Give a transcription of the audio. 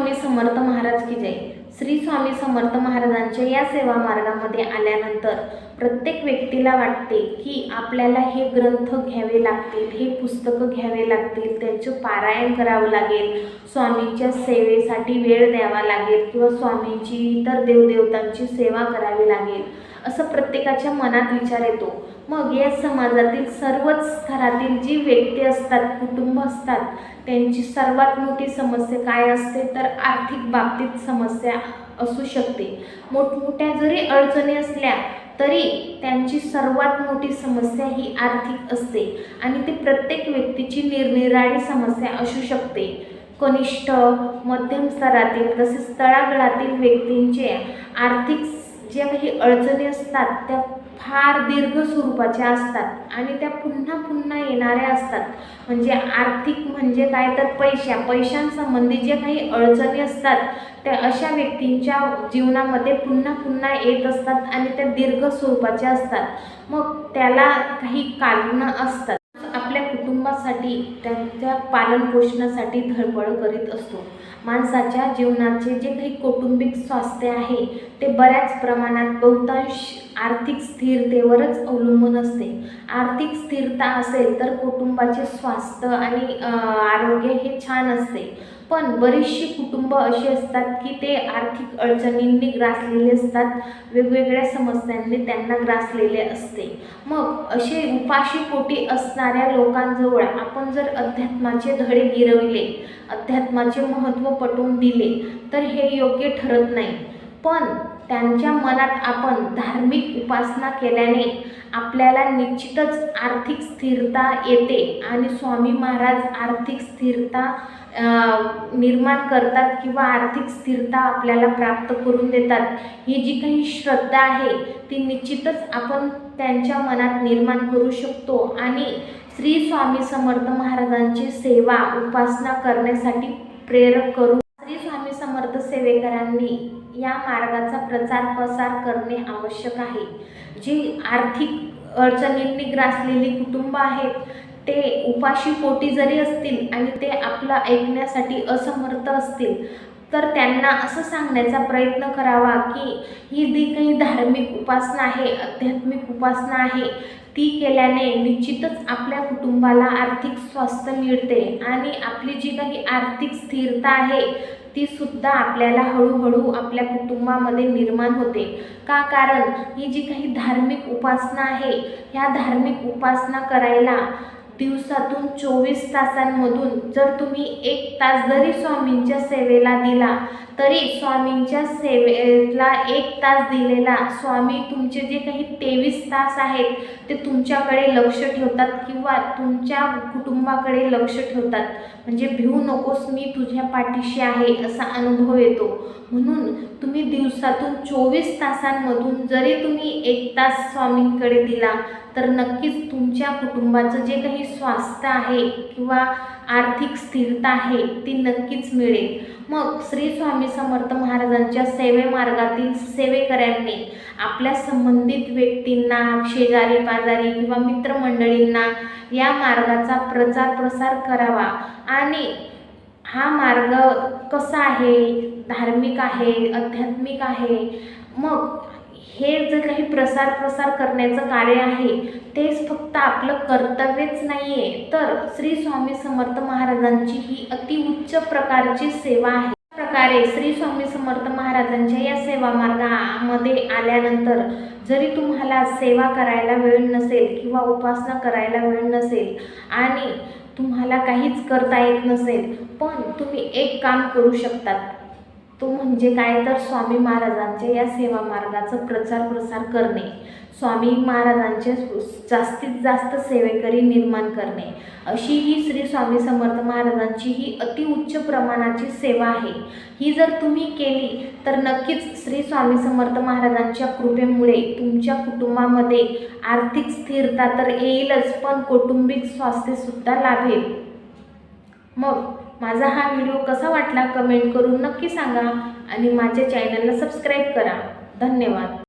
स्वामी समर्थ महाराज की जय। श्री स्वामी समर्थ महाराजांच्या या सेवा मार्गामध्ये आल्यानंतर प्रत्येक व्यक्तीला वाटते की आपल्याला हे ग्रंथ घ्यावे लागतील, हे पुस्तकं घ्यावे लागतील, त्यांचे पारायण करावं लागेल, स्वामींच्या सेवेसाठी वेळ द्यावा लागेल किंवा स्वामींची इतर देवदेवतांची सेवा करावी लागेल, असं प्रत्येकाच्या मनात विचार येतो। मग या समाजातील सर्वच स्तरातील जी व्यक्ती असतात, कुटुंब असतात, त्यांची सर्वात मोठी समस्या काय असते तर आर्थिक बाबतीत समस्या असू शकते। मोठमोठ्या जरी अडचणी असल्या तरी त्यांची सर्वात मोठी समस्या ही आर्थिक असते आणि ती प्रत्येक व्यक्तीची निरनिराळी समस्या असू शकते। कनिष्ठ मध्यम स्तरातील तसेच तळागाळातील व्यक्तींचे आर्थिक ज्या काही अडचणी असतात त्या फार दीर्घ स्वरूपाच्या असतात आणि त्या पुन्हा पुन्हा येणाऱ्या असतात। म्हणजे आर्थिक म्हणजे काय तर पैशांसंबंधी जे काही अडचणी असतात त्या अशा व्यक्तींच्या जीवनामध्ये पुन्हा पुन्हा येत असतात आणि त्या दीर्घ स्वरूपाच्या असतात। मग त्याला काही कारणं असतात। आपल्या कुटुंबासाठी त्यांच्या पालनपोषणासाठी धडपड करीत असतो। माणसाच्या जीवनाचे जे काही कौटुंबिक स्वास्थ्य आहे ते बऱ्याच प्रमाणात बहुतांश आर्थिक स्थिरतेवरच अवलंबून असते। आर्थिक स्थिरता असेल तर कुटुंबाचे स्वास्थ्य आणि आरोग्य हे छान असते। पण बरीचशी कुटुंब अशी असतात की ते आर्थिक अडचणींनी ग्रासलेले असतात, वेगवेगळ्या समस्यांनी त्यांना ग्रासलेले असते। मग असे उपाशीपोटी असणाऱ्या लोकांजवळ आपण जर अध्यात्माचे धडे गिरविले, अध्यात्माचे महत्त्व पटवून दिले तर हे योग्य ठरत नाही। पण त्यांच्या मनात आपण धार्मिक उपासना केल्याने आपल्याला निश्चितच आर्थिक स्थिरता येते आणि स्वामी महाराज आर्थिक स्थिरता निर्माण करतात किंवा आर्थिक स्थिरता आपल्याला प्राप्त करून देतात। ही जी काही श्रद्धा आहे ती निश्चितच आपण त्यांच्या मनात निर्माण करू शकतो आणि श्री स्वामी समर्थ महाराजांची सेवा उपासना करण्यासाठी प्रेरक करू। श्री स्वामी समर्थ सेवेकरांनी या मार्गाचा प्रचार प्रसार करणे आवश्यक आहे। जी आर्थिक अडचणींनी ग्रासलेली कुटुंब आहेत ते उपाशीपोटी जरी असतील आणि ते आपलं ऐकण्यासाठी असमर्थ असतील तर त्यांना असं सांगण्याचा प्रयत्न करावा की ही जी काही धार्मिक उपासना आहे, आध्यात्मिक उपासना आहे ती केल्याने निश्चितच आपल्या कुटुंबाला आर्थिक स्वास्थ्य मिळते आणि आपली जी काही आर्थिक स्थिरता आहे ती सुद्धा आपल्याला हळूहळू आपल्या कुटुंबामध्ये निर्माण होते। का कारण ही जी काही धार्मिक उपासना आहे ह्या धार्मिक उपासना करायला दिवसातून 24 तासांमधून जर तुम्ही 1 तास जरी स्वामींच्या सेवेला दिला तरी स्वामींच्या सेवेला 1 तास दिलेला स्वामी तुमचे जे काही 23 तास आहेत ते तुमच्याकडे लक्ष ठेवतात किंवा तुमच्या कुटुंबाकडे लक्ष ठेवतात। म्हणजे भिवू नकोस, मी तुझ्या पाठीशी आहे असा अनुभव येतो। म्हणून तुम्ही दिवसातून 24 तासांमधून जरी तुम्ही 1 तास स्वामींकडे दिला तर नक्कीच तुमच्या कुटुंबाचं जे काही स्वास्थ्य आहे किंवा आर्थिक स्थिरता आहे ती नक्कीच मिळेल। मग श्री स्वामी समर्थ महाराजांच्या सेवेमार्गातील सेवेकऱ्यांनी आपल्या संबंधित व्यक्तींना, शेजारी पाजारी किंवा मित्रमंडळींना या मार्गाचा प्रचार प्रसार करावा आणि हा मार्ग कसा आहे, धार्मिक आहे, आध्यात्मिक आहे। मग हे जे काही प्रसार करण्याचं कार्य आहे तेच फक्त आपलं कर्तव्यच नाही आहे तर श्री स्वामी समर्थ महाराजांची ही अतिउच्च प्रकारची सेवा आहे। प्रकारे श्री स्वामी समर्थ महाराजांच्या या सेवा मार्गामध्ये आल्यानंतर जरी तुम्हाला सेवा करायला वेळ नसेल किंवा उपासना करायला वेळ नसेल आणि तुम्हाला काहीच करता येत नसेल पण तुम्ही एक काम करू शकतात, तो म्हणजे काय तर स्वामी महाराजांच्या या सेवा मार्गाचा प्रचार प्रसार करणे, स्वामी महाराजांचे जास्तीत जास्त सेवेकरी निर्माण करणे। अशी ही श्री स्वामी समर्थ महाराजांची ही अतिउच्च प्रमाणाची सेवा आहे। ही जर तुम्ही केली तर नक्कीच श्री स्वामी समर्थ महाराजांच्या कृपेमुळे तुमच्या कुटुंबामध्ये आर्थिक स्थिरता तर येईलच पण कौटुंबिक स्वास्थ्यसुद्धा लाभेल। मग माझा हा व्हिडिओ कसा वाटला कमेंट करून नक्की सांगा आणि माझ्या चॅनलला सबस्क्राईब करा। धन्यवाद।